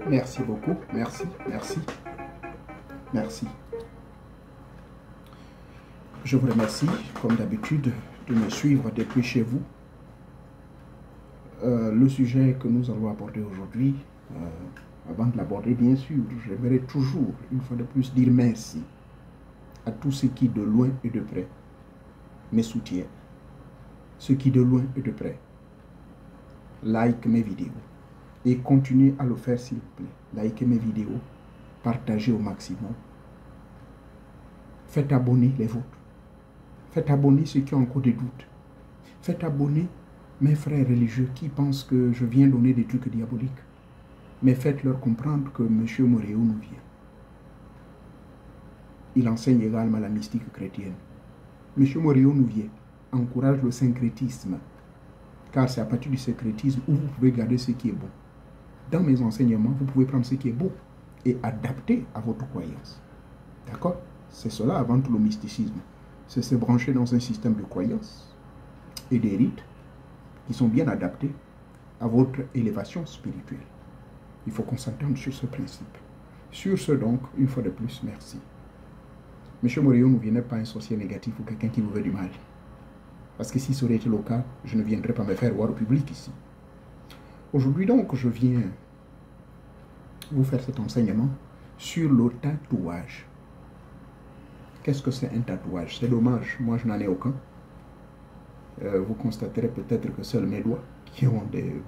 Merci beaucoup, merci, merci, merci. Je vous remercie, comme d'habitude, de me suivre depuis chez vous. Le sujet que nous allons aborder aujourd'hui, avant de l'aborder, bien sûr, j'aimerais toujours, une fois de plus, dire merci à tous ceux qui, de loin et de près, me soutiennent. Ceux qui, de loin et de près, like mes vidéos. Et continuez à le faire s'il vous plaît. Likez mes vidéos, partagez au maximum. Faites abonner les vôtres. Faites abonner ceux qui ont encore des doutes. Faites abonner mes frères religieux qui pensent que je viens donner des trucs diaboliques. Mais faites-leur comprendre que M. Moréo nous vient. Il enseigne également la mystique chrétienne. M. Moréo nous vient, encourage le syncrétisme. Car c'est à partir du syncrétisme où vous pouvez garder ce qui est bon. Dans mes enseignements, vous pouvez prendre ce qui est beau et adapter à votre croyance. D'accord? C'est cela avant tout le mysticisme. C'est se brancher dans un système de croyances et des rites qui sont bien adaptés à votre élévation spirituelle. Il faut qu'on s'entende sur ce principe. Sur ce donc, une fois de plus, merci. M. Moréo ne venait pas un sorcier négatif ou quelqu'un qui vous veut du mal. Parce que si ça aurait été le cas, je ne viendrais pas me faire voir au public ici. Aujourd'hui donc, je viens vous faire cet enseignement sur le tatouage. Qu'est-ce que c'est un tatouage? C'est dommage, moi je n'en ai aucun. Vous constaterez peut-être que seuls mes doigts qui ont des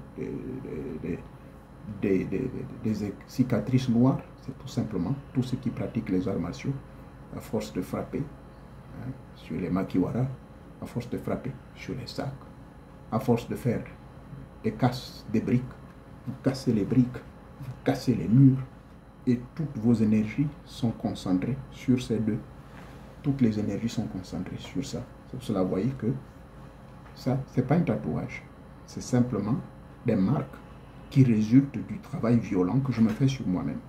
cicatrices noires, c'est tout simplement tous ceux qui pratiquent les arts martiaux, à force de frapper sur les makiwara, à force de frapper sur les sacs, à force de faire des casses des briques, vous cassez les briques, vous cassez les murs, et toutes vos énergies sont concentrées sur ces deux. Toutes les énergies sont concentrées sur ça. C'est pour cela, vous voyez que ça, ce n'est pas un tatouage. C'est simplement des marques qui résultent du travail violent que je me fais sur moi-même.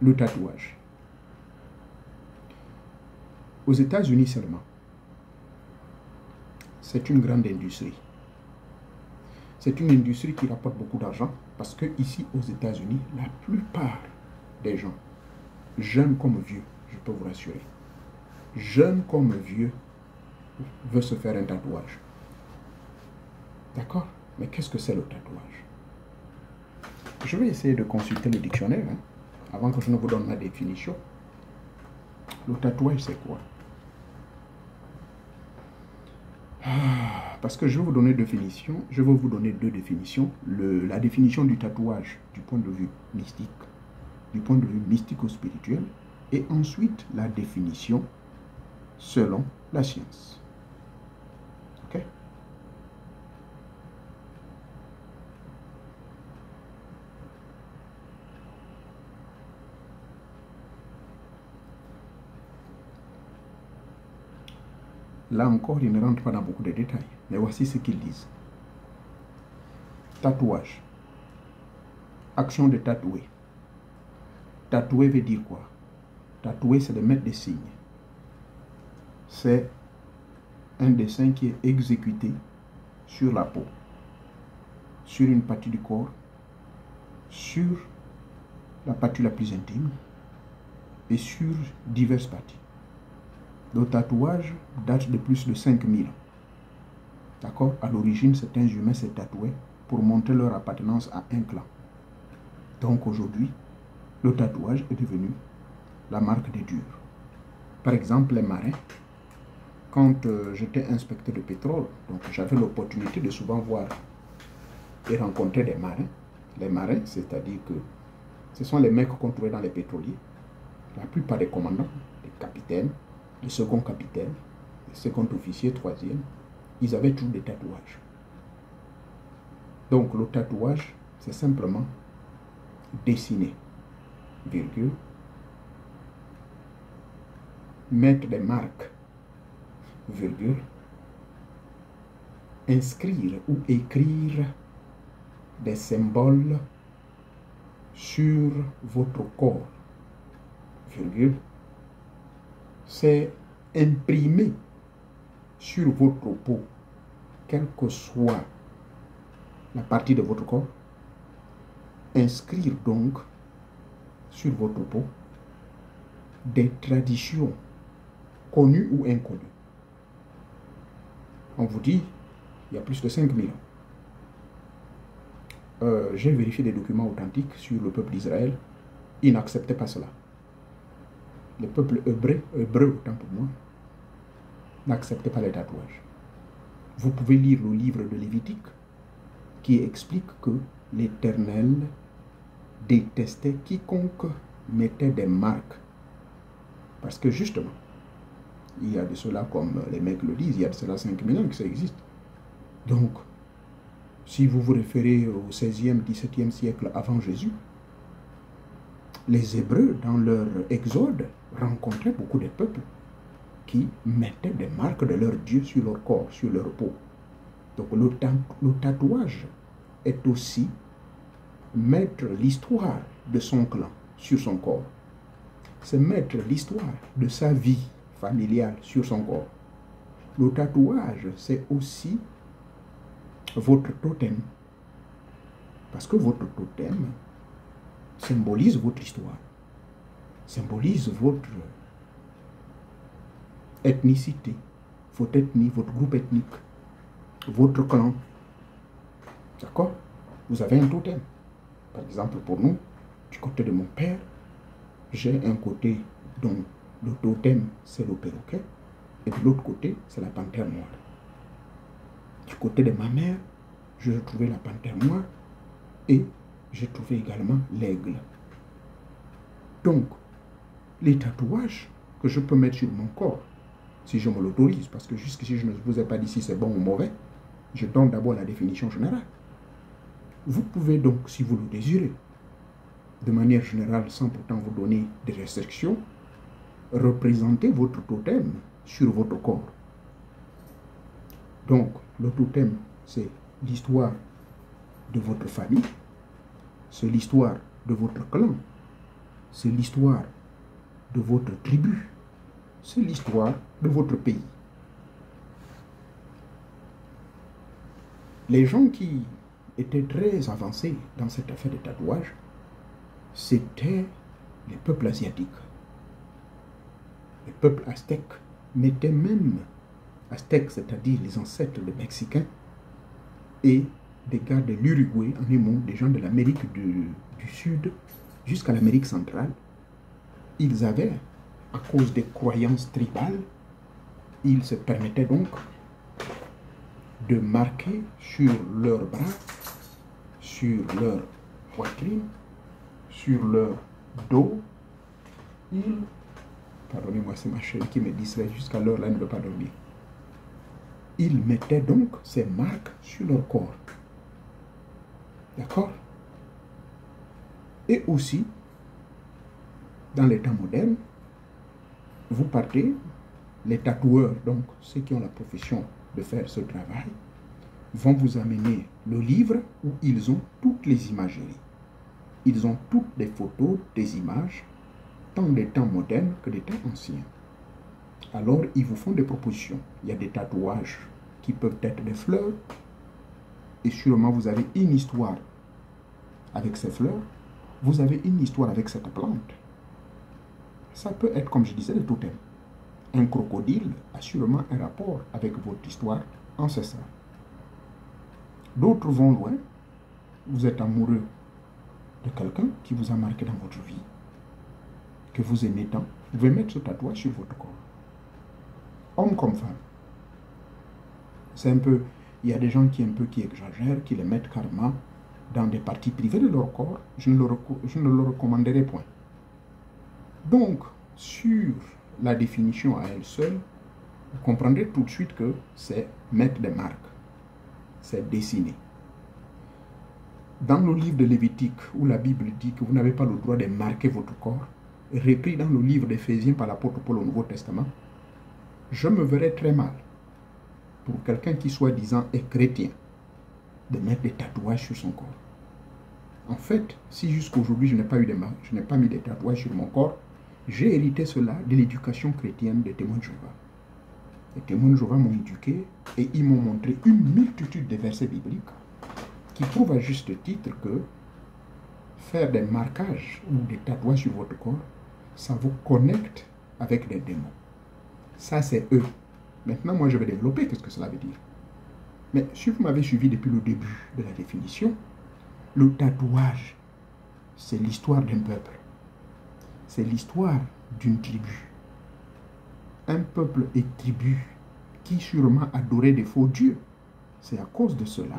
Le tatouage. Aux États-Unis seulement, c'est une grande industrie. C'est une industrie qui rapporte beaucoup d'argent parce que ici aux États-Unis, la plupart des gens, jeunes comme vieux, je peux vous rassurer, jeunes comme vieux, veut se faire un tatouage. D'accord? Mais qu'est-ce que c'est le tatouage? Je vais essayer de consulter le dictionnaire avant que je ne vous donne ma définition. Le tatouage, c'est quoi? Parce que je vais vous donner deux définitions. Je vais vous donner deux définitions. La définition du tatouage du point de vue mystique, du point de vue mystico-spirituel, et ensuite la définition selon la science. Ok? Là encore, il ne rentre pas dans beaucoup de détails. Mais voici ce qu'ils disent. Tatouage. Action de tatouer. Tatouer veut dire quoi? Tatouer, c'est de mettre des signes. C'est un dessin qui est exécuté sur la peau, sur une partie du corps, sur la partie la plus intime et sur diverses parties. Le tatouage date de plus de 5000 ans. D'accord? À l'origine, certains humains s'est tatoués pour montrer leur appartenance à un clan. Donc aujourd'hui, le tatouage est devenu la marque des durs. Par exemple, les marins, quand j'étais inspecteur de pétrole, donc j'avais l'opportunité de souvent voir et rencontrer des marins. Les marins, c'est-à-dire que ce sont les mecs qu'on trouvait dans les pétroliers. La plupart des commandants, des capitaines, les seconds capitaines, les seconds officiers, troisième, ils avaient tous des tatouages. Donc le tatouage, c'est simplement dessiner, virgule, mettre des marques, virgule, inscrire ou écrire des symboles sur votre corps, virgule, c'est imprimer sur votre peau, quelle que soit la partie de votre corps, inscrire donc sur votre peau des traditions connues ou inconnues. On vous dit, il y a plus de 5000 ans. J'ai vérifié des documents authentiques sur le peuple d'Israël. Ils n'acceptaient pas cela. Le peuple hébreu, autant pour moi, n'acceptait pas les tatouages. Vous pouvez lire le livre de Lévitique qui explique que l'Éternel détestait quiconque mettait des marques. Parce que justement, il y a de cela, comme les mecs le disent, il y a de cela 5000 ans que ça existe. Donc, si vous vous référez au 16e, 17e siècle avant Jésus, les Hébreux, dans leur exode, rencontraient beaucoup de peuples qui mettaient des marques de leur Dieu sur leur corps, sur leur peau. Donc le tatouage est aussi mettre l'histoire de son clan sur son corps. C'est mettre l'histoire de sa vie familiale sur son corps. Le tatouage, c'est aussi votre totem. Parce que votre totem symbolise votre histoire, symbolise votre ethnicité, votre ethnie, votre groupe ethnique, votre clan. D'accord? Vous avez un totem. Par exemple, pour nous, du côté de mon père, j'ai un côté dont le totem, c'est le perroquet, et de l'autre côté, c'est la panthère noire. Du côté de ma mère, j'ai trouvé la panthère noire et j'ai trouvé également l'aigle. Donc, les tatouages que je peux mettre sur mon corps, si je me l'autorise, parce que jusqu'ici, je ne vous ai pas dit si c'est bon ou mauvais, je donne d'abord la définition générale. Vous pouvez donc, si vous le désirez, de manière générale, sans pourtant vous donner des restrictions, représenter votre totem sur votre corps. Donc, le totem, c'est l'histoire de votre famille, c'est l'histoire de votre clan, c'est l'histoire de votre tribu, c'est l'histoire de votre pays. Les gens qui étaient très avancés dans cette affaire de tatouage, c'était les peuples asiatiques. Les peuples aztèques mettaient même, aztèques, c'est-à-dire les ancêtres des Mexicains, et des gars de l'Uruguay, en amont, des gens de l'Amérique du Sud jusqu'à l'Amérique centrale, ils avaient, à cause des croyances tribales, ils se permettaient donc de marquer sur leurs bras, sur leur poitrine, sur leur dos, pardonnez-moi, c'est ma chérie qui me distrait jusqu'à l'heure là, elle ne veut pas dormir. Ils mettaient donc ces marques sur leur corps. D'accord? Et aussi, dans les temps modernes, vous partez, les tatoueurs, donc ceux qui ont la profession de faire ce travail, vont vous amener le livre où ils ont toutes les imageries. Ils ont toutes les photos, des images, tant des temps modernes que des temps anciens. Alors, ils vous font des propositions. Il y a des tatouages qui peuvent être des fleurs, et sûrement vous avez une histoire avec ces fleurs, vous avez une histoire avec cette plante. Ça peut être, comme je disais, des totems. Un crocodile a sûrement un rapport avec votre histoire ancestrale. D'autres vont loin. Vous êtes amoureux de quelqu'un qui vous a marqué dans votre vie, que vous aimez tant. Vous pouvez mettre ce tatouage sur votre corps. Homme comme femme. C'est un peu... Il y a des gens qui exagèrent, qui les mettent carrément dans des parties privées de leur corps. Je ne le recommanderai point. Donc, sur la définition à elle seule, vous comprendrez tout de suite que c'est mettre des marques. C'est dessiner. Dans le livre de Lévitique, où la Bible dit que vous n'avez pas le droit de marquer votre corps, repris dans le livre d'Éphésiens par l'apôtre Paul au Nouveau Testament, je me verrais très mal pour quelqu'un qui soi-disant est chrétien de mettre des tatouages sur son corps. En fait, si jusqu'à aujourd'hui je n'ai pas mis des tatouages sur mon corps, j'ai hérité cela de l'éducation chrétienne des témoins de Jéhovah. Les témoins de Jéhovah m'ont éduqué et ils m'ont montré une multitude de versets bibliques qui prouvent à juste titre que faire des marquages ou des tatouages sur votre corps, ça vous connecte avec des démons. Ça, c'est eux. Maintenant, moi, je vais développer qu'est-ce que cela veut dire. Mais si vous m'avez suivi depuis le début de la définition, le tatouage, c'est l'histoire d'un peuple. C'est l'histoire d'une tribu. Un peuple et tribu qui sûrement adorait des faux dieux. C'est à cause de cela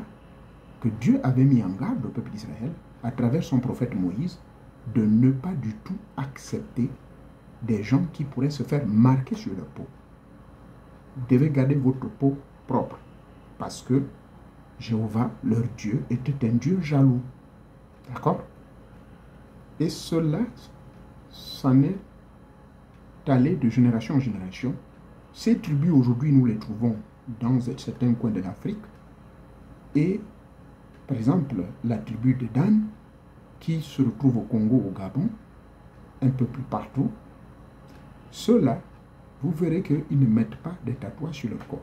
que Dieu avait mis en garde le peuple d'Israël, à travers son prophète Moïse, de ne pas du tout accepter des gens qui pourraient se faire marquer sur leur peau. Vous devez garder votre peau propre, parce que Jéhovah, leur Dieu, était un Dieu jaloux. D'accord? Et cela, s'en est allé de génération en génération. Ces tribus, aujourd'hui, nous les trouvons dans certains coins de l'Afrique. Et, par exemple, la tribu de Dan, qui se retrouve au Congo, au Gabon, un peu plus partout, ceux-là, vous verrez qu'ils ne mettent pas de tatouages sur leur corps.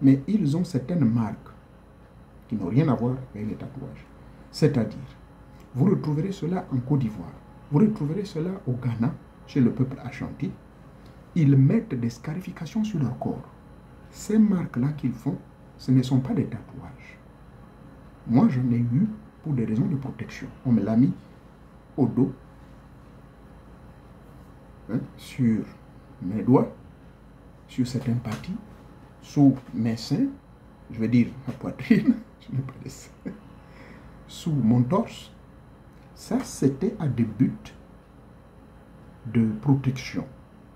Mais ils ont certaines marques qui n'ont rien à voir avec les tatouages. C'est-à-dire, vous retrouverez cela en Côte d'Ivoire, vous retrouverez cela au Ghana, chez le peuple Ashanti. Ils mettent des scarifications sur leur corps. Ces marques-là qu'ils font, ce ne sont pas des tatouages. Moi, j'en ai eu pour des raisons de protection. On me l'a mis au dos, hein, sur mes doigts, sur certaines parties, sous mes seins, je vais dire ma poitrine, je n'ai pas de seins, sous mon torse. Ça, c'était à des buts de protection,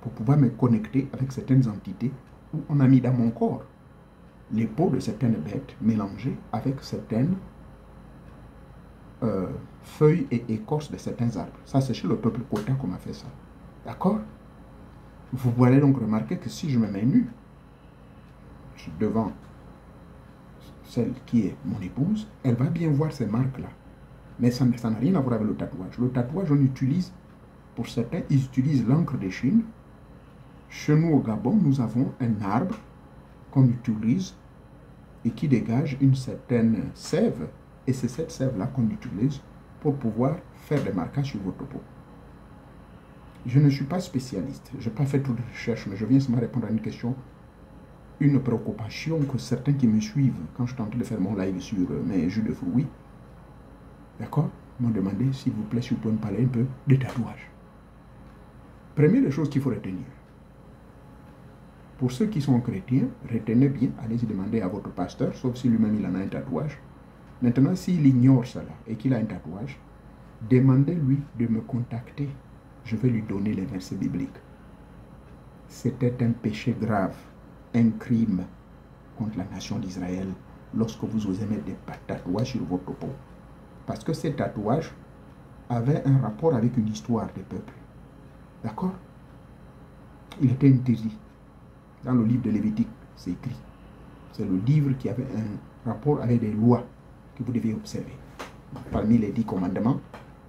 pour pouvoir me connecter avec certaines entités où on a mis dans mon corps les peaux de certaines bêtes mélangées avec certaines feuilles et écorces de certains arbres. Ça, c'est chez le peuple Kota qu'on m'a fait ça. D'accord? Vous pourrez donc remarquer que si je me mets nu devant celle qui est mon épouse, elle va bien voir ces marques-là. Mais ça n'a rien à voir avec le tatouage. Le tatouage, on utilise, pour certains, ils utilisent l'encre de Chine. Chez nous, au Gabon, nous avons un arbre qu'on utilise et qui dégage une certaine sève. Et c'est cette sève-là qu'on utilise pour pouvoir faire des marquages sur votre peau. Je ne suis pas spécialiste. Je n'ai pas fait toute recherche, mais je viens seulement répondre à une question, une préoccupation que certains qui me suivent, quand je suis en train de faire mon live sur mes jus de fruits, d'accord, m'ont demandé, s'il vous plaît, si vous pouvez me parler un peu des tatouages. Première des choses qu'il faut retenir. Pour ceux qui sont chrétiens, retenez bien, allez-y demander à votre pasteur, sauf si lui-même il en a un tatouage. Maintenant, s'il ignore cela et qu'il a un tatouage, demandez-lui de me contacter. Je vais lui donner les versets bibliques. C'était un péché grave, un crime contre la nation d'Israël lorsque vous osez mettre des tatouages sur votre peau. Parce que ces tatouages avaient un rapport avec une histoire des peuples. D'accord? Il était interdit. Dans le livre de Lévitique, c'est écrit. C'est le livre qui avait un rapport avec des lois que vous devez observer. Parmi les 10 commandements,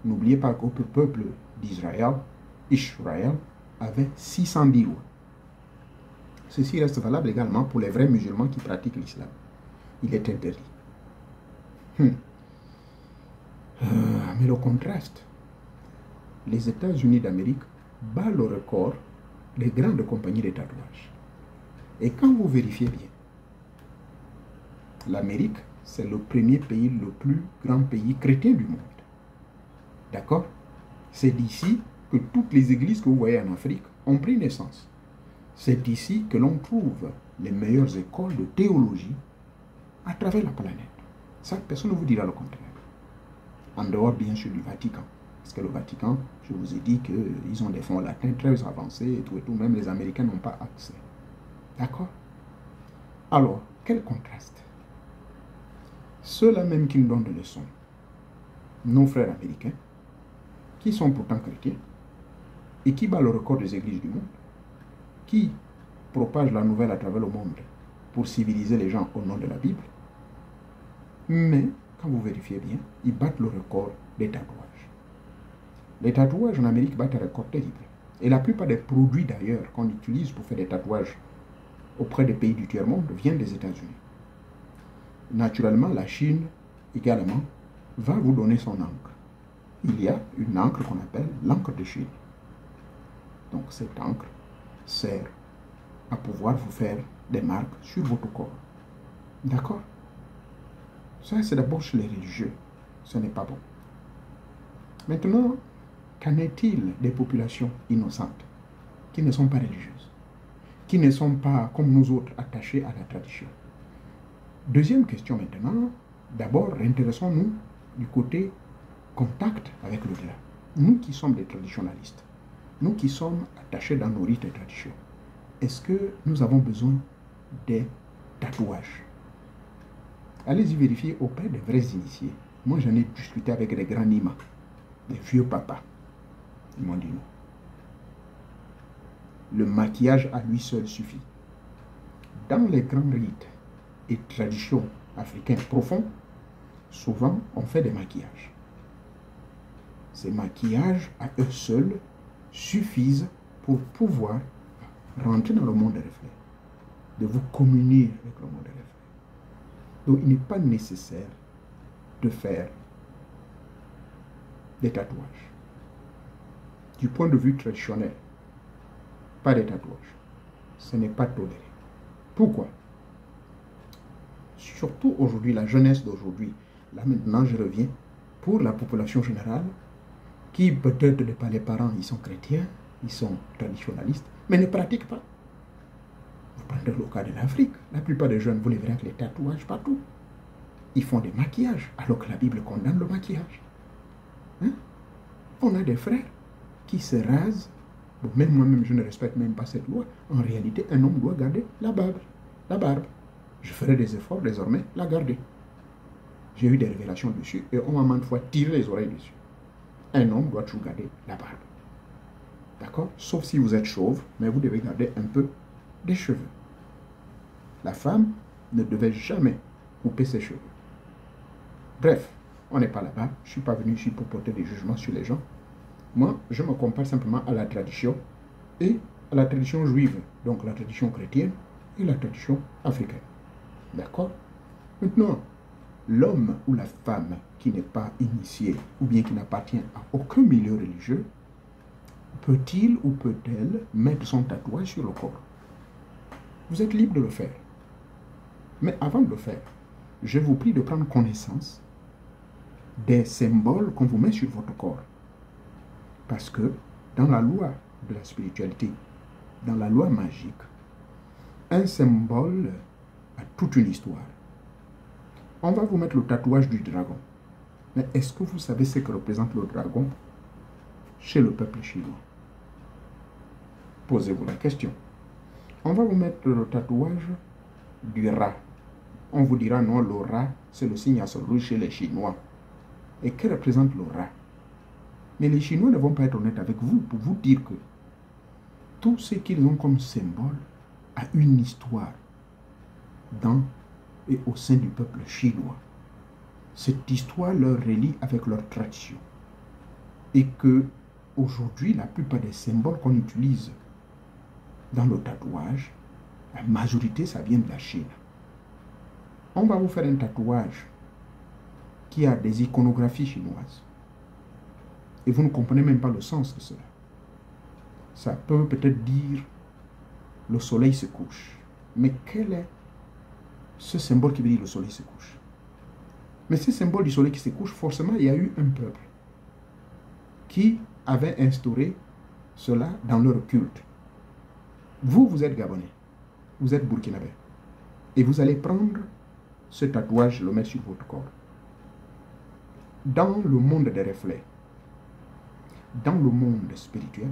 n'oubliez pas que le peuple d'Israël, Israël, avait 610 lois. Ceci reste valable également pour les vrais musulmans qui pratiquent l'islam. Il est interdit. Mais le contraste, les États-Unis d'Amérique battent le record des grandes compagnies de tatouages. Et quand vous vérifiez bien, l'Amérique, c'est le premier pays, le plus grand pays chrétien du monde. D'accord? C'est d'ici que toutes les églises que vous voyez en Afrique ont pris naissance. C'est ici que l'on trouve les meilleures écoles de théologie à travers la planète. Ça, personne ne vous dira le contraire. En dehors, bien sûr, du Vatican. Parce que le Vatican, je vous ai dit qu'ils ont des fonds latins très avancés et tout. Même les Américains n'ont pas accès. D'accord? Alors, quel contraste? Ceux-là même qui nous donnent des leçons, nos frères américains, qui sont pourtant chrétiens, et qui battent le record des églises du monde, qui propagent la nouvelle à travers le monde pour civiliser les gens au nom de la Bible, mais, quand vous vérifiez bien, ils battent le record des tatouages. Les tatouages en Amérique battent un record terrible. Et la plupart des produits d'ailleurs qu'on utilise pour faire des tatouages auprès des pays du tiers-monde viennent des États-Unis. Naturellement, la Chine également va vous donner son encre. Il y a une encre qu'on appelle l'encre de Chine. Donc cette encre sert à pouvoir vous faire des marques sur votre corps. D'accord? Ça, c'est d'abord chez les religieux. Ce n'est pas bon. Maintenant, qu'en est-il des populations innocentes qui ne sont pas religieuses, qui ne sont pas, comme nous autres, attachées à la tradition? Deuxième question maintenant. D'abord, intéressons-nous du côté contact avec l'au-delà. Nous qui sommes des traditionalistes, nous qui sommes attachés dans nos rites et traditions, est-ce que nous avons besoin des tatouages? Allez-y vérifier auprès des vrais initiés. Moi, j'en ai discuté avec des grands Nima, des vieux papas. Ils m'ont dit non. Le maquillage à lui seul suffit. Dans les grands rites et traditions africaines profondes, souvent on fait des maquillages. Ces maquillages à eux seuls suffisent pour pouvoir rentrer dans le monde des reflets, de vous communier avec le monde des reflets. Donc il n'est pas nécessaire de faire des tatouages. Du point de vue traditionnel, pas des tatouages. Ce n'est pas toléré. Pourquoi? Surtout aujourd'hui, la jeunesse d'aujourd'hui, là maintenant je reviens pour la population générale, qui peut-être de par les parents, ils sont chrétiens, ils sont traditionnalistes, mais ne pratiquent pas. Vous prenez le cas de l'Afrique, la plupart des jeunes, vous les verrez avec les tatouages partout. Ils font des maquillages, alors que la Bible condamne le maquillage. Hein? On a des frères qui se rasent. Bon, même moi-même, je ne respecte même pas cette loi. En réalité, un homme doit garder la barbe. La barbe. Je ferai des efforts désormais la garder. J'ai eu des révélations dessus et on m'a maintes fois tiré les oreilles dessus. Un homme doit toujours garder la barbe. D'accord? Sauf si vous êtes chauve, mais vous devez garder un peu des cheveux. La femme ne devait jamais couper ses cheveux. Bref, on n'est pas là-bas. Je ne suis pas venu ici pour porter des jugements sur les gens. Moi, je me compare simplement à la tradition et à la tradition juive, donc la tradition chrétienne et la tradition africaine. D'accord? Maintenant, l'homme ou la femme qui n'est pas initié ou bien qui n'appartient à aucun milieu religieux, peut-il ou peut-elle mettre son tatouage sur le corps? Vous êtes libre de le faire. Mais avant de le faire, je vous prie de prendre connaissance des symboles qu'on vous met sur votre corps. Parce que dans la loi de la spiritualité, dans la loi magique, un symbole a toute une histoire. On va vous mettre le tatouage du dragon. Mais est-ce que vous savez ce que représente le dragon chez le peuple chinois? Posez-vous la question. On va vous mettre le tatouage du rat. On vous dira non, le rat, c'est le signe à sol rouge chez les Chinois. Et que représente le rat? Mais les Chinois ne vont pas être honnêtes avec vous pour vous dire que tout ce qu'ils ont comme symbole a une histoire dans et au sein du peuple chinois. Cette histoire leur relie avec leur tradition. Et que aujourd'hui, la plupart des symboles qu'on utilise dans le tatouage, la majorité, ça vient de la Chine. On va vous faire un tatouage qui a des iconographies chinoises. Et vous ne comprenez même pas le sens de cela. Ça peut peut-être dire le soleil se couche. Mais quel est ce symbole qui veut dire le soleil se couche? Mais ce symbole du soleil qui se couche, forcément, il y a eu un peuple qui avait instauré cela dans leur culte. Vous, vous êtes Gabonais, vous êtes Burkinabé, et vous allez prendre ce tatouage, le mettre sur votre corps. Dans le monde des reflets, dans le monde spirituel,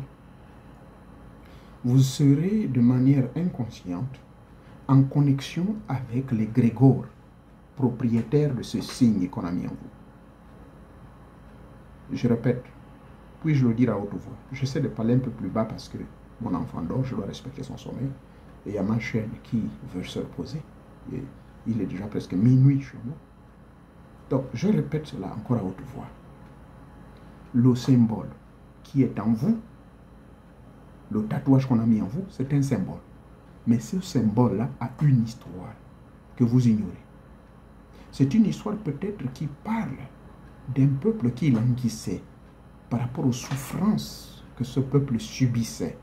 vous serez de manière inconsciente en connexion avec les grégores, propriétaires de ce signe qu'on a mis en vous. Je répète, puis-je le dire à haute voix? J'essaie de parler un peu plus bas parce que mon enfant dort, je dois respecter son sommeil. Et il y a ma chaîne qui veut se reposer. Et il est déjà presque minuit chez moi. Donc, je répète cela encore à haute voix. Le symbole qui est en vous, le tatouage qu'on a mis en vous, c'est un symbole. Mais ce symbole-là a une histoire que vous ignorez. C'est une histoire peut-être qui parle d'un peuple qui languissait par rapport aux souffrances que ce peuple subissait.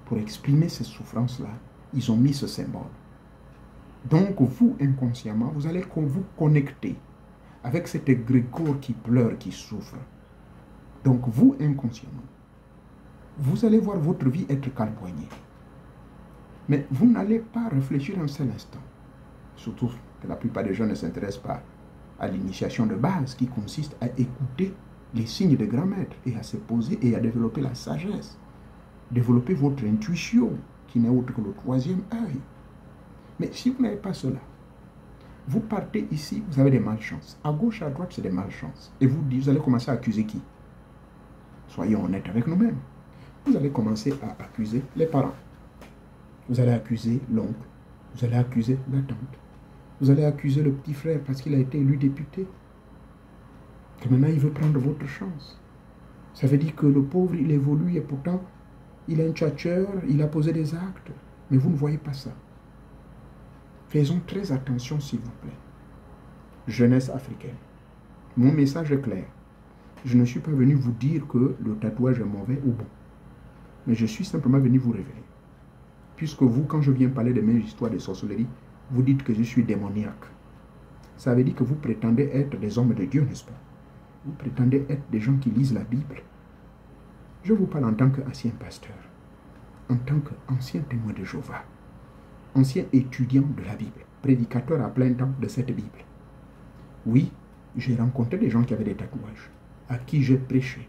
Pour exprimer ces souffrances-là, ils ont mis ce symbole. Donc vous, inconsciemment, vous allez vous connecter avec cet égrégore qui pleure, qui souffre. Donc vous, inconsciemment, vous allez voir votre vie être calpoignée. Mais vous n'allez pas réfléchir un seul instant. Surtout que la plupart des gens ne s'intéressent pas à l'initiation de base qui consiste à écouter les signes de grand maître et à se poser et à développer la sagesse. Développer votre intuition qui n'est autre que le troisième œil. Mais si vous n'avez pas cela, vous partez ici, vous avez des malchances. À gauche, à droite, c'est des malchances. Et vous allez commencer à accuser qui? Soyons honnêtes avec nous-mêmes. Vous allez commencer à accuser les parents. Vous allez accuser l'oncle. Vous allez accuser la tante. Vous allez accuser le petit frère parce qu'il a été élu député. Que maintenant, il veut prendre votre chance. Ça veut dire que le pauvre, il évolue et pourtant, il est un tchatcheur, il a posé des actes. Mais vous ne voyez pas ça. Faisons très attention, s'il vous plaît. Jeunesse africaine. Mon message est clair. Je ne suis pas venu vous dire que le tatouage est mauvais ou bon. Mais je suis simplement venu vous révéler. Puisque vous, quand je viens parler de mes histoires de sorcellerie, vous dites que je suis démoniaque. Ça veut dire que vous prétendez être des hommes de Dieu, n'est-ce pas? vous prétendez être des gens qui lisent la Bible. Je vous parle en tant qu'ancien pasteur, en tant qu'ancien témoin de Jéhovah, ancien étudiant de la Bible, prédicateur à plein temps de cette Bible. Oui, j'ai rencontré des gens qui avaient des tatouages, à qui j'ai prêché.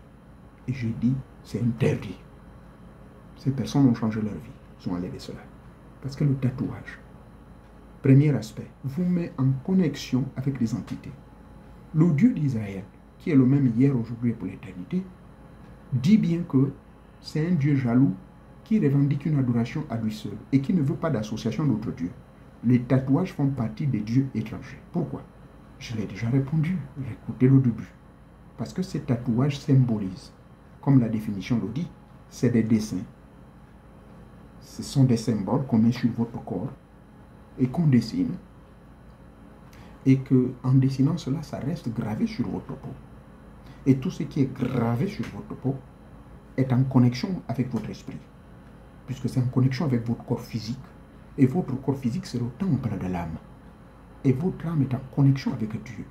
Et j'ai dit, c'est interdit. Ces personnes ont changé leur vie, ils ont enlevé cela. Parce que le tatouage, premier aspect, vous met en connexion avec les entités. Le Dieu d'Israël, qui est le même hier, aujourd'hui et pour l'éternité, dit bien que c'est un Dieu jaloux qui revendique une adoration à lui seul et qui ne veut pas d'association d'autres dieux. Les tatouages font partie des dieux étrangers. Pourquoi? Je l'ai déjà répondu, écoutez le début. Parce que ces tatouages symbolisent, comme la définition le dit, c'est des dessins. Ce sont des symboles qu'on met sur votre corps et qu'on dessine. Et qu'en dessinant cela, ça reste gravé sur votre peau. Et tout ce qui est gravé sur votre peau est en connexion avec votre esprit. Puisque c'est en connexion avec votre corps physique. Et votre corps physique, c'est le temple de l'âme. Et votre âme est en connexion avec Dieu.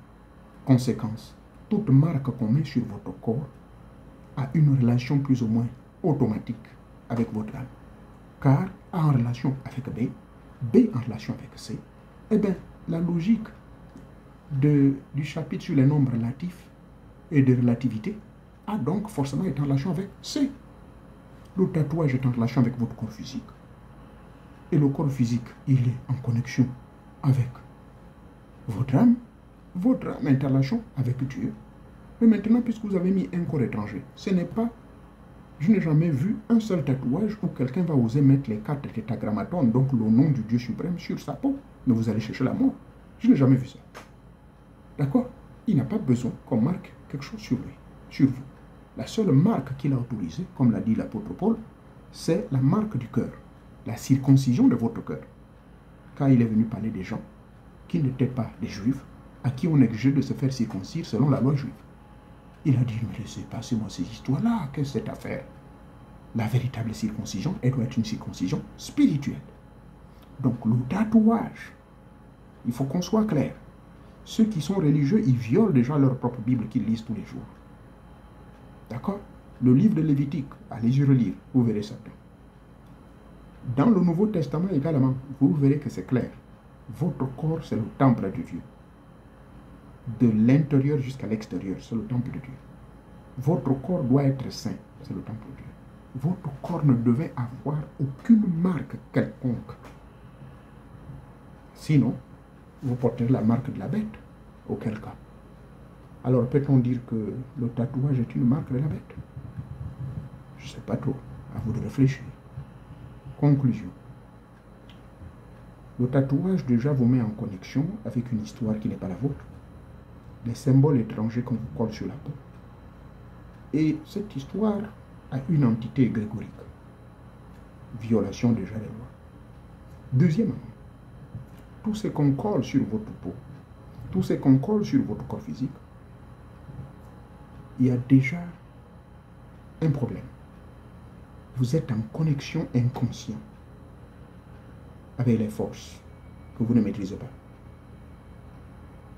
Conséquence, toute marque qu'on met sur votre corps a une relation plus ou moins automatique avec votre âme. Car A en relation avec B, B en relation avec C, eh bien, la logique du chapitre sur les nombres relatifs et de relativité A donc forcément est en relation avec C. Le tatouage est en relation avec votre corps physique. Et le corps physique, il est en connexion avec votre âme est en relation avec Dieu. Mais maintenant, puisque vous avez mis un corps étranger, ce n'est pas, je n'ai jamais vu un seul tatouage où quelqu'un va oser mettre les 4 tétragrammatons, donc le nom du Dieu suprême, sur sa peau. Mais vous allez chercher la mort. Je n'ai jamais vu ça. D'accord? Il n'a pas besoin qu'on marque quelque chose sur lui, sur vous. La seule marque qu'il a autorisée, comme l'a dit l'apôtre Paul, c'est la marque du cœur, la circoncision de votre cœur. Car il est venu parler des gens qui n'étaient pas des juifs, à qui on exigeait de se faire circoncire selon la loi juive. Il a dit, ne laissez pas moi ces histoires-là, qu'est-ce que cette affaire? La véritable circoncision, elle doit être une circoncision spirituelle. Donc le tatouage, il faut qu'on soit clair. Ceux qui sont religieux, ils violent déjà leur propre Bible qu'ils lisent tous les jours. D'accord? Le livre de Lévitique, allez-y relire, vous verrez ça. Dans le Nouveau Testament également, vous verrez que c'est clair. Votre corps, c'est le temple de Dieu. De l'intérieur jusqu'à l'extérieur, c'est le temple de Dieu. Votre corps doit être saint, c'est le temple de Dieu. Votre corps ne devait avoir aucune marque quelconque. Sinon, vous porterez la marque de la bête, auquel cas. Alors peut-on dire que le tatouage est une marque de la bête? Je ne sais pas trop, à vous de réfléchir. Conclusion. Le tatouage déjà vous met en connexion avec une histoire qui n'est pas la vôtre. Des symboles étrangers qu'on vous colle sur la peau. Et cette histoire a une entité grégorique. Violation déjà des lois. Deuxièmement, tout ce qu'on colle sur votre peau, tout ce qu'on colle sur votre corps physique, il y a déjà un problème. Vous êtes en connexion inconsciente avec les forces que vous ne maîtrisez pas.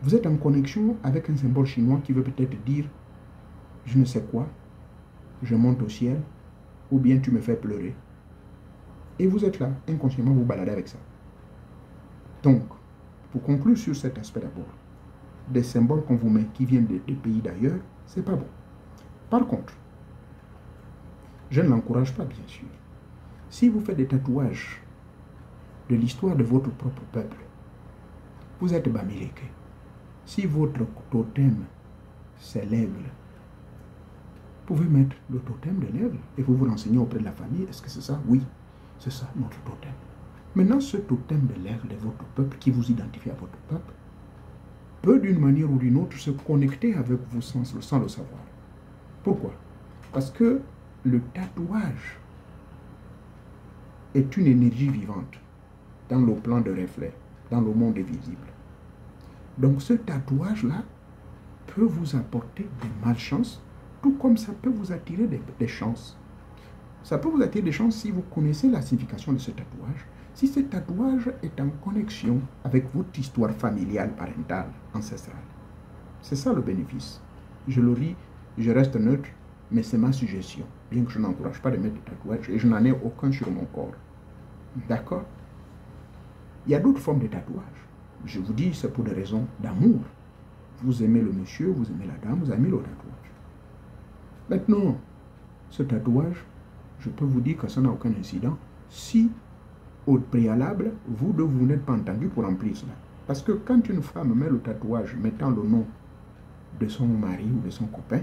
Vous êtes en connexion avec un symbole chinois qui veut peut-être dire je ne sais quoi, je monte au ciel, ou bien tu me fais pleurer. Et vous êtes là, inconsciemment, vous baladez avec ça. Donc, pour conclure sur cet aspect d'abord, des symboles qu'on vous met qui viennent des pays d'ailleurs, c'est pas bon. Par contre, je ne l'encourage pas, bien sûr. Si vous faites des tatouages de l'histoire de votre propre peuple, vous êtes Bamileke. Si votre totem, c'est l'aigle, vous pouvez mettre le totem de l'aigle et vous vous renseignez auprès de la famille. Est-ce que c'est ça? Oui, c'est ça notre totem. Maintenant, ce totem de l'aigle de votre peuple qui vous identifie à votre peuple peut d'une manière ou d'une autre se connecter avec vous sans le savoir. Pourquoi? Parce que le tatouage est une énergie vivante dans le plan de reflet, dans le monde visible. Donc ce tatouage-là peut vous apporter des malchances, tout comme ça peut vous attirer des chances. Ça peut vous attirer des chances si vous connaissez la signification de ce tatouage, si ce tatouage est en connexion avec votre histoire familiale, parentale, ancestrale. C'est ça le bénéfice. Je le dis, je reste neutre, mais c'est ma suggestion. Bien que je n'encourage pas de mettre des tatouages, et je n'en ai aucun sur mon corps. D'accord? Il y a d'autres formes de tatouages. Je vous dis, c'est pour des raisons d'amour. Vous aimez le monsieur, vous aimez la dame, vous aimez le tatouage. Maintenant, ce tatouage, je peux vous dire que ça n'a aucun incident si, au préalable, vous n'êtes pas entendu pour remplir cela. Parce que quand une femme met le tatouage mettant le nom de son mari ou de son copain,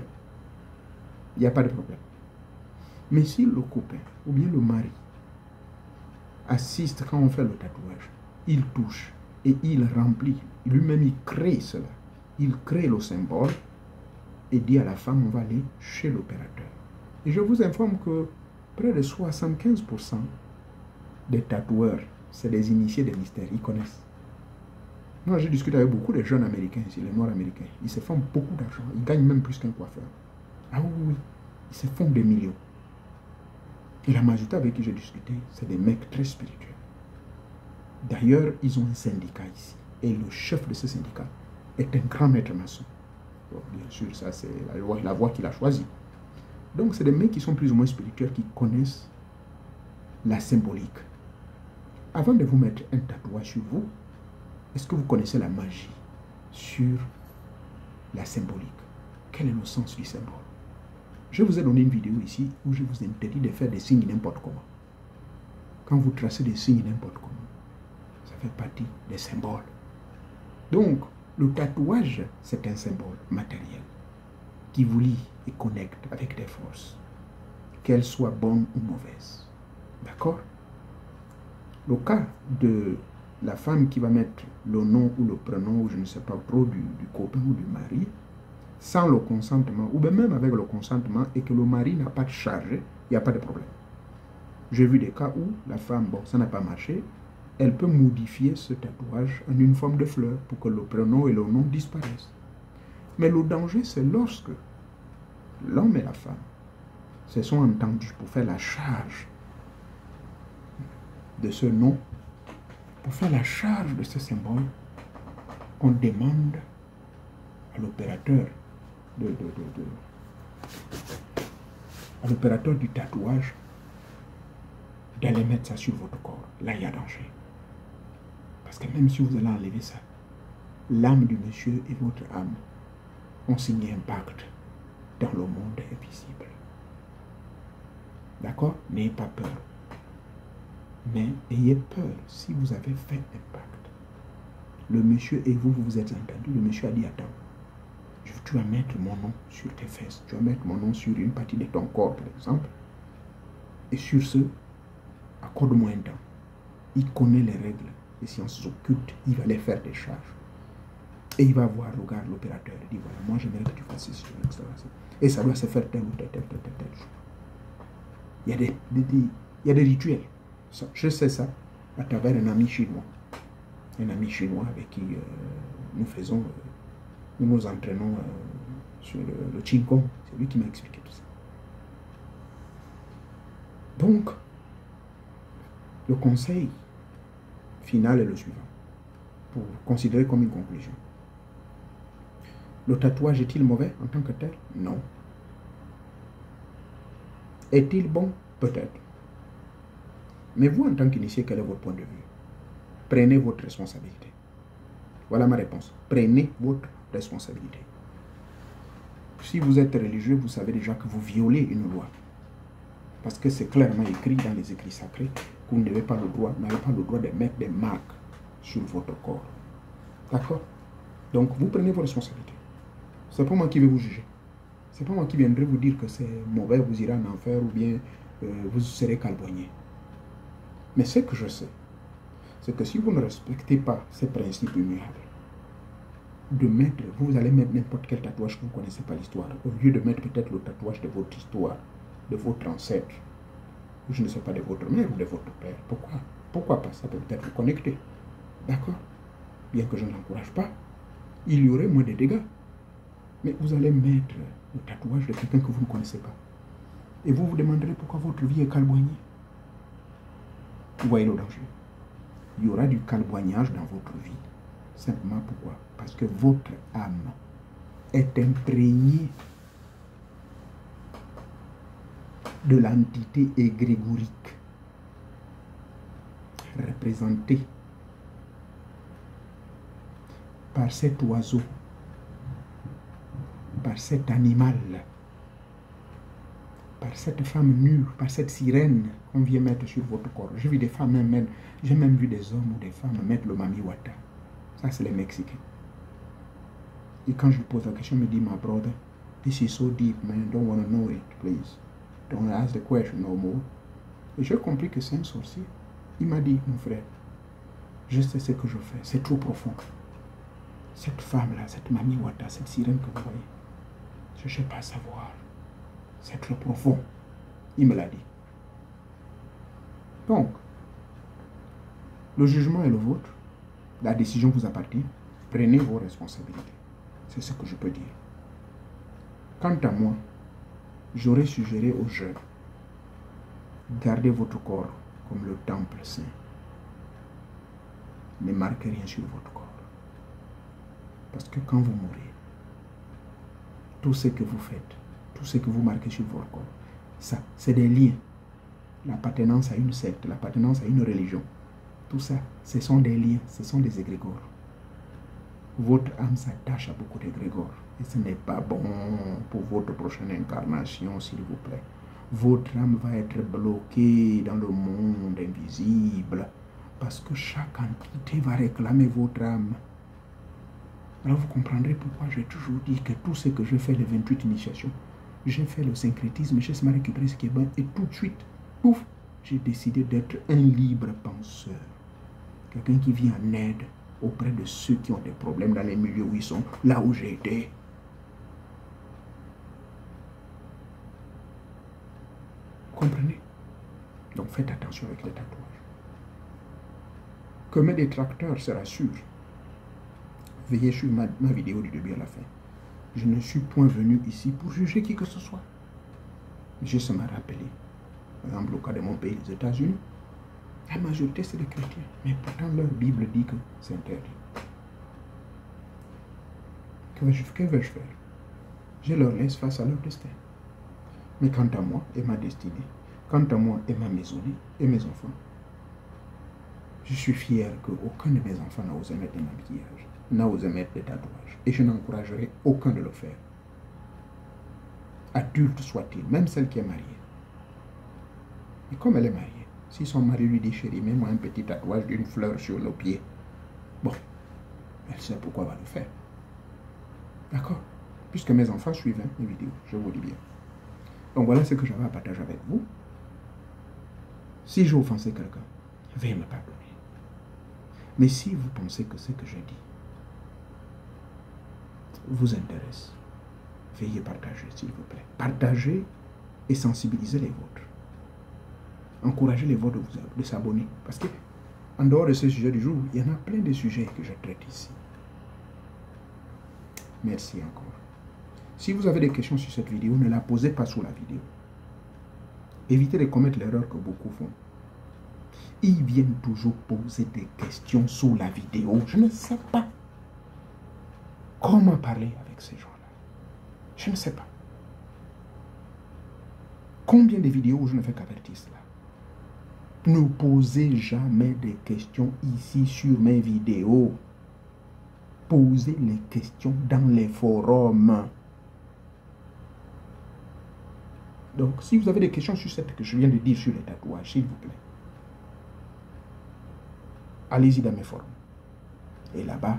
il n'y a pas de problème. Mais si le copain ou bien le mari assiste quand on fait le tatouage, il touche et il remplit, lui-même il crée cela, il crée le symbole et dit à la femme, on va aller chez l'opérateur. Et je vous informe que près de 75% des tatoueurs, c'est des initiés des mystères, ils connaissent. Moi, j'ai discuté avec beaucoup de jeunes américains ici, les noirs américains. Ils se font beaucoup d'argent, ils gagnent même plus qu'un coiffeur. Ah oui, oui, ils se font des millions. Et la majorité avec qui j'ai discuté, c'est des mecs très spirituels. D'ailleurs, ils ont un syndicat ici. Et le chef de ce syndicat est un grand maître maçon. Bon, bien sûr, ça c'est la voie qu'il a choisie. Donc, c'est des mecs qui sont plus ou moins spirituels, qui connaissent la symbolique. Avant de vous mettre un tatouage sur vous, est-ce que vous connaissez la magie sur la symbolique? Quel est le sens du symbole? Je vous ai donné une vidéo ici où je vous interdis de faire des signes n'importe comment. Quand vous tracez des signes n'importe comment, ça fait partie des symboles. Donc, le tatouage, c'est un symbole matériel qui vous lie et connecte avec des forces, qu'elles soient bonnes ou mauvaises. D'accord? Le cas de la femme qui va mettre le nom ou le prénom, ou je ne sais pas trop, du copain ou du mari, sans le consentement, ou bien même avec le consentement, et que le mari n'a pas de charge, il n'y a pas de problème. J'ai vu des cas où la femme, bon, ça n'a pas marché, elle peut modifier ce tatouage en une forme de fleur pour que le prénom et le nom disparaissent. Mais le danger, c'est lorsque l'homme et la femme se sont entendus pour faire la charge de ce nom, pour faire la charge de ce symbole, on demande à l'opérateur à l'opérateur du tatouage d'aller mettre ça sur votre corps. Là, il y a danger. Parce que même si vous allez enlever ça, l'âme du monsieur et votre âme ont signé un pacte dans le monde invisible. D'accord? N'ayez pas peur. Mais ayez peur si vous avez fait un pacte. Le monsieur et vous, vous vous êtes entendus. Le monsieur a dit, attends, tu vas mettre mon nom sur tes fesses. Tu vas mettre mon nom sur une partie de ton corps, par exemple. Et sur ce, accorde-moi un temps. Il connaît les règles des sciences occultes. Il va les faire des charges. Et il va voir, regarde l'opérateur. Il dit, voilà, moi j'aimerais que tu fasses ceci, etc. Et ça doit se faire tel ou tel jour. Il y a des rituels. Je sais ça à travers un ami chinois. Un ami chinois avec qui nous nous entraînons sur le Qigong. C'est lui qui m'a expliqué tout ça. Donc, le conseil final est le suivant, pour considérer comme une conclusion. Le tatouage est-il mauvais en tant que tel? Non. Est-il bon? Peut-être. Mais vous, en tant qu'initié, quel est votre point de vue? Prenez votre responsabilité. Voilà ma réponse. Prenez votre responsabilité. Si vous êtes religieux, vous savez déjà que vous violez une loi. Parce que c'est clairement écrit dans les écrits sacrés que vous n'avez pas le droit de mettre des marques sur votre corps. D'accord? Donc, vous prenez vos responsabilités. C'est pas moi qui vais vous juger. C'est pas moi qui viendrai vous dire que c'est mauvais, vous irez en enfer ou bien vous serez calboigné. Mais ce que je sais, c'est que si vous ne respectez pas ces principes immuables, vous allez mettre n'importe quel tatouage que vous ne connaissez pas l'histoire, au lieu de mettre peut-être le tatouage de votre histoire, de votre ancêtre, ou je ne sais pas, de votre mère ou de votre père. Pourquoi? Pourquoi pas? Ça peut peut-être vous connecter. D'accord? Bien que je ne l'encourage pas, il y aurait moins de dégâts. Mais vous allez mettre le tatouage de quelqu'un que vous ne connaissez pas. Et vous vous demanderez pourquoi votre vie est calboignée. Vous voyez le danger. Il y aura du calboignage dans votre vie. Simplement pourquoi? Parce que votre âme est imprégné de l'entité égrégorique représentée par cet oiseau, par cet animal, par cette femme nue, par cette sirène qu'on vient mettre sur votre corps. J'ai vu des femmes, j'ai même vu des hommes ou des femmes mettre le mami wata. Ça, c'est les Mexicains. Et quand je lui pose la question, il me dit, my brother, this is so deep, man, I don't want to know it, please. Don't ask the question no more. Et j'ai compris que c'est un sorcier. Il m'a dit, mon frère, je sais ce que je fais, c'est trop profond. Cette femme-là, cette mami wata, cette sirène que vous voyez, je ne sais pas savoir. C'est trop profond. Il me l'a dit. Donc, le jugement est le vôtre. La décision vous appartient. Prenez vos responsabilités. C'est ce que je peux dire. Quant à moi, j'aurais suggéré aux jeunes, gardez votre corps comme le temple saint. Ne marquez rien sur votre corps. Parce que quand vous mourrez, tout ce que vous faites, tout ce que vous marquez sur votre corps, ça, c'est des liens. L'appartenance à une secte, l'appartenance à une religion, tout ça, ce sont des liens, ce sont des égrégores. Votre âme s'attache à beaucoup d'égrégores. Et ce n'est pas bon pour votre prochaine incarnation, s'il vous plaît. Votre âme va être bloquée dans le monde invisible. Parce que chaque entité va réclamer votre âme. Alors vous comprendrez pourquoi j'ai toujours dit que tout ce que je fais, les 28 initiations, j'ai fait le syncrétisme, j'ai seulement récupéré ce qui est bon. Et tout de suite, pouf, j'ai décidé d'être un libre penseur. Quelqu'un qui vient en aide auprès de ceux qui ont des problèmes dans les milieux où ils sont, là où j'ai été. Vous comprenez? Donc faites attention avec les tatouages. Que mes détracteurs se rassurent. Veillez sur ma vidéo du début à la fin. Je ne suis point venu ici pour juger qui que ce soit. J'ai seulement rappelé. Par exemple, au cas de mon pays, les États-Unis, la majorité, c'est des chrétiens. Mais pourtant, leur Bible dit que c'est interdit. Que vais-je faire? Je leur laisse face à leur destin. Mais quant à moi et ma destinée, quant à moi et ma maisonnée et mes enfants, je suis fier qu'aucun de mes enfants n'a osé mettre un habillage, n'a osé mettre des tatouages. Et je n'encouragerai aucun de le faire. Adulte soit-il, même celle qui est mariée. Et comme elle est mariée, si son mari lui dit, chérie, mets-moi un petit tatouage d'une fleur sur le pied, bon, elle sait pourquoi elle va le faire. D'accord? Puisque mes enfants suivent mes vidéos, je vous dis bien. Donc voilà ce que j'avais à partager avec vous. Si j'ai offensé quelqu'un, veuillez me pardonner. Mais si vous pensez que ce que j'ai dit vous intéresse, veuillez partager, s'il vous plaît. Partagez et sensibilisez les vôtres. Encouragez les vôtres de s'abonner. Parce que, en dehors de ce sujet du jour, il y en a plein de sujets que je traite ici. Merci encore. Si vous avez des questions sur cette vidéo, ne la posez pas sous la vidéo. Évitez de commettre l'erreur que beaucoup font. Ils viennent toujours poser des questions sous la vidéo. Je ne sais pas comment parler avec ces gens-là. Je ne sais pas. Combien de vidéos où je ne fais qu'avertir cela? Ne posez jamais des questions ici sur mes vidéos. Posez les questions dans les forums. Donc, si vous avez des questions sur ce que je viens de dire sur les tatouages, s'il vous plaît, allez-y dans mes forums. Et là-bas,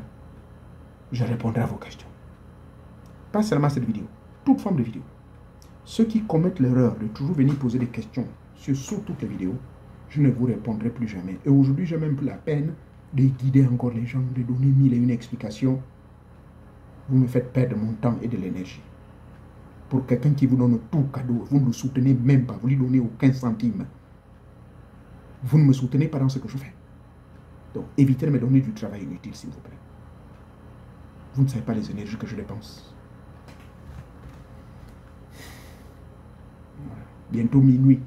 je répondrai à vos questions. Pas seulement cette vidéo, toute forme de vidéo. Ceux qui commettent l'erreur de toujours venir poser des questions sur toutes les vidéos, je ne vous répondrai plus jamais. Et aujourd'hui, j'ai même plus la peine de guider encore les gens, de donner 1001 explications. Vous me faites perdre mon temps et de l'énergie. Pour quelqu'un qui vous donne tout cadeau, vous ne le soutenez même pas, vous ne lui donnez aucun centime. Vous ne me soutenez pas dans ce que je fais. Donc, évitez de me donner du travail inutile, s'il vous plaît. Vous ne savez pas les énergies que je dépense. Voilà. Bientôt minuit.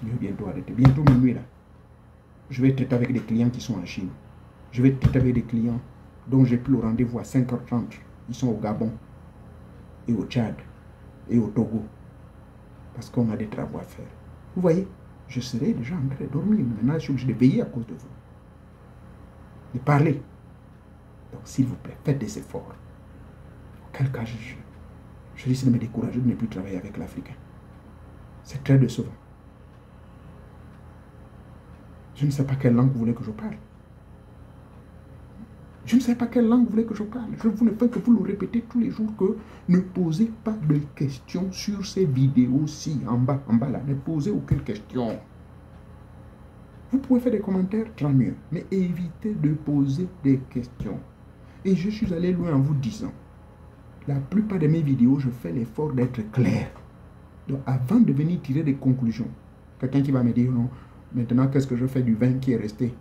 Je vais bientôt arrêter. Bientôt minuit, là. Je vais traiter avec des clients qui sont en Chine. Je vais traiter avec des clients dont j'ai pris le rendez-vous à 5h30. Ils sont au Gabon, et au Tchad, et au Togo. Parce qu'on a des travaux à faire. Vous voyez, je serai déjà en train de dormir. Maintenant, je suis obligé de veiller à cause de vous. De parler. Donc, s'il vous plaît, faites des efforts. Auquel cas, je risque de me décourager de ne plus travailler avec l'Africain. C'est très décevant. Je ne sais pas quelle langue vous voulez que je parle. Je ne sais pas quelle langue vous voulez que je parle. Je vous ne fais que vous le répéter tous les jours que ne posez pas de questions sur ces vidéos-ci, en bas là. Ne posez aucune question. Vous pouvez faire des commentaires, tant mieux. Mais évitez de poser des questions. Et je suis allé loin en vous disant, la plupart de mes vidéos, je fais l'effort d'être clair. Donc avant de venir tirer des conclusions, quelqu'un qui va me dire, non, maintenant qu'est-ce que je fais du vin qui est resté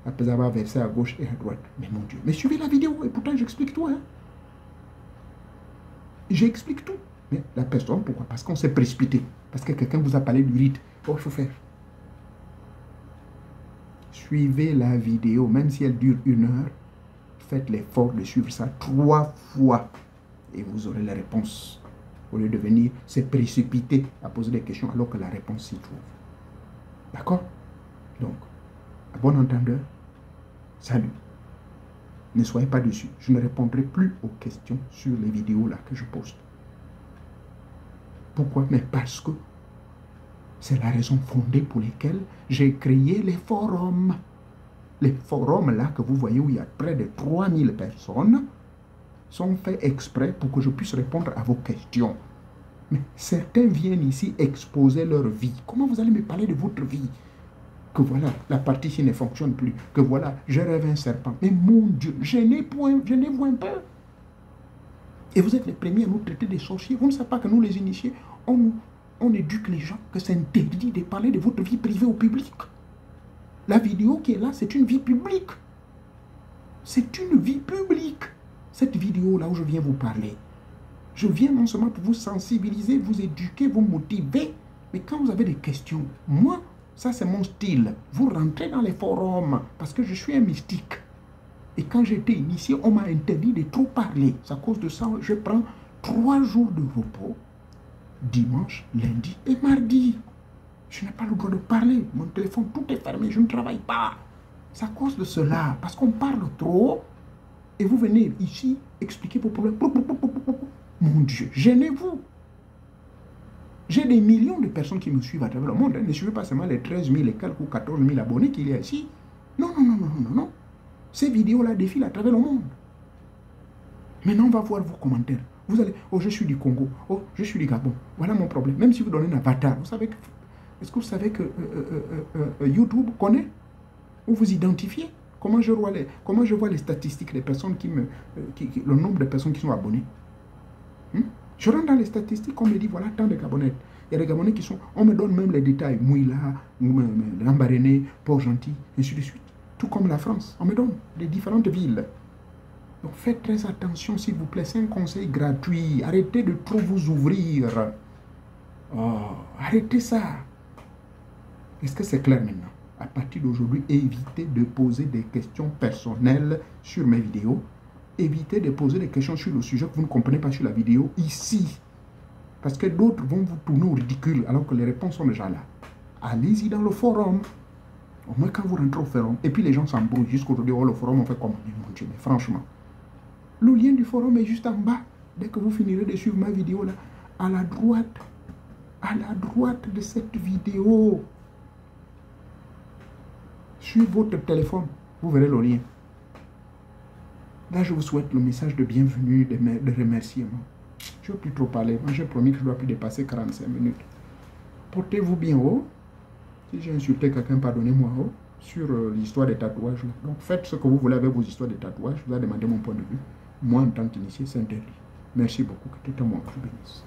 après avoir versé à gauche et à droite? Mais mon Dieu, mais suivez la vidéo et pourtant j'explique tout. Hein. J'explique tout. Mais la personne, pourquoi? Parce qu'on s'est précipité. Parce que quelqu'un vous a parlé du rite. Oh, il faut faire. Suivez la vidéo, même si elle dure 1 heure, faites l'effort de suivre ça 3 fois et vous aurez la réponse. Au lieu de venir se précipiter à poser des questions alors que la réponse s'y trouve. D'accord? Donc, à bon entendeur, salut. Ne soyez pas dessus. Je ne répondrai plus aux questions sur les vidéos là que je poste. Pourquoi? Mais parce que c'est la raison fondée pour laquelle j'ai créé les forums. Les forums là que vous voyez où il y a près de 3000 personnes sont faits exprès pour que je puisse répondre à vos questions. Mais certains viennent ici exposer leur vie. Comment vous allez me parler de votre vie? Que voilà, la partie ici ne fonctionne plus. Que voilà, je rêve un serpent. Mais mon Dieu, je n'ai point peur. Et vous êtes les premiers à nous traiter des sorciers. Vous ne savez pas que nous, les initiés, on éduque les gens, que c'est interdit de parler de votre vie privée au public. La vidéo qui est là, c'est une vie publique. C'est une vie publique. Cette vidéo-là où je viens vous parler, je viens non seulement pour vous sensibiliser, vous éduquer, vous motiver, mais quand vous avez des questions, moi, ça c'est mon style. Vous rentrez dans les forums parce que je suis un mystique. Et quand j'étais initié, on m'a interdit de trop parler. C'est à cause de ça, je prends 3 jours de repos, dimanche, lundi et mardi. Je n'ai pas le droit de parler. Mon téléphone, tout est fermé, je ne travaille pas. C'est à cause de cela, parce qu'on parle trop. Et vous venez ici expliquer vos problèmes. Mon Dieu, gênez-vous. J'ai des millions de personnes qui me suivent à travers le monde. Ne suivez pas seulement les 13 000 et quelques ou 14 000 abonnés qu'il y a ici. Non. Ces vidéos-là défilent à travers le monde. Maintenant, on va voir vos commentaires. Vous allez, oh, je suis du Congo. Oh, je suis du Gabon. Voilà mon problème. Même si vous donnez un avatar, vous savez que... Est-ce que vous savez que YouTube connaît? Ou vous identifiez? Comment je vois les statistiques des personnes le nombre de personnes qui sont abonnées? Je rentre dans les statistiques, on me dit, voilà, tant de Gabonais. Il y a des Gabonais qui sont... On me donne même les détails. Mouila, Lambaréné, Port-Gentil, ainsi de suite. Tout comme la France. On me donne les différentes villes. Donc faites très attention, s'il vous plaît. C'est un conseil gratuit. Arrêtez de trop vous ouvrir. Oh, arrêtez ça. Est-ce que c'est clair maintenant? À partir d'aujourd'hui, évitez de poser des questions personnelles sur mes vidéos. Évitez de poser des questions sur le sujet que vous ne comprenez pas sur la vidéo ici. Parce que d'autres vont vous tourner au ridicule alors que les réponses sont déjà là. Allez-y dans le forum. Au moins quand vous rentrez au forum, et puis les gens s'embrouillent jusqu'aujourd'hui, oh le forum on fait comment? Mon Dieu, mais franchement. Le lien du forum est juste en bas. Dès que vous finirez de suivre ma vidéo là, à la droite de cette vidéo. Sur votre téléphone, vous verrez le lien. Là, je vous souhaite le message de bienvenue, de remerciement. Je ne veux plus trop parler. Moi, j'ai promis que je ne dois plus dépasser 45 minutes. Portez-vous bien haut. Si j'ai insulté quelqu'un, pardonnez-moi haut. Sur l'histoire des tatouages. Là. Donc, faites ce que vous voulez avec vos histoires de tatouages. Je vous ai demandé mon point de vue. Moi, en tant qu'initié, c'est interdit. Merci beaucoup. Que tout le monde vous bénisse.